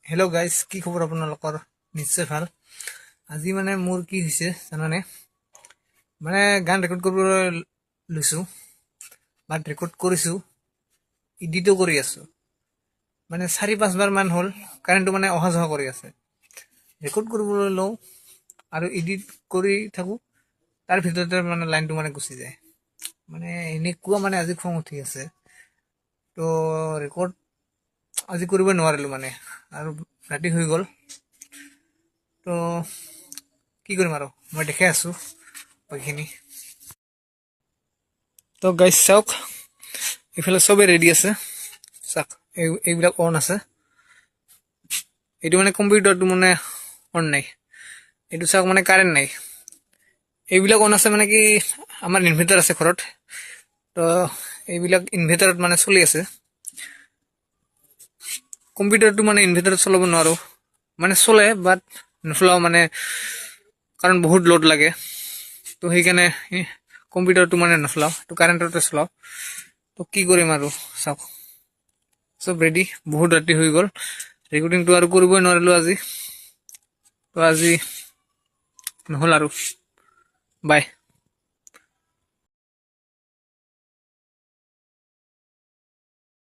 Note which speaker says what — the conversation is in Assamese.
Speaker 1: হেল্ল' গাইজ, কি খবৰ আপোনালোকৰ? নিশ্চয় ভাল। আজি মানে মোৰ কি হৈছে জানানে, মানে গান ৰেকৰ্ড কৰিবলৈ লৈছোঁ, বাট ৰেকৰ্ড কৰিছোঁ, এডিটো কৰি আছোঁ। মানে 4-5বাৰ মান হ'ল কাৰেণ্টটো মানে অহা যোৱা কৰি আছে। ৰেকৰ্ড কৰিবলৈ লওঁ আৰু এডিট কৰি থাকোঁ, তাৰ ভিতৰতে মানে লাইনটো মানে গুচি যায়। মানে এনেকুৱা মানে আজি খং উঠি আছে, তো ৰেকৰ্ড আজি কৰিব নোৱাৰিলোঁ মানে, আৰু ৰাতি হৈ গ'ল। তো কি কৰিম আৰু, মই দেখাই আছোঁ বাকীখিনি। তো গাইজ চাওক, এইফালে চবেই ৰেডি আছে, চাওক এইবিলাক অন আছে। এইটো মানে কম্পিউটাৰটো মানে অন নাই, এইটো চাওক মানে কাৰেণ্ট নাই। এইবিলাক অন আছে মানে কি, আমাৰ ইনভাৰ্টাৰ আছে ঘৰত, তো এইবিলাক ইনভাৰ্টাৰত মানে চলি আছে। কম্পিউটাৰটো মানে ইনভাৰ্টাৰত চলাব নোৱাৰোঁ, মানে চলে বাট নচলাওঁ মানে, কাৰণ বহুত লোড লাগে। তো সেইকাৰণে কম্পিউটাৰটো মানে নচলাওঁ, তো কাৰেণ্টতে চলাওঁ। তো কি কৰিম আৰু চাওক, চব ৰেডি, বহুত ৰাতি হৈ গ'ল, ৰেকৰ্ডিংটো আৰু কৰিবই নোৱাৰিলোঁ আজি। তো আজি নহ'ল আৰু, বাই।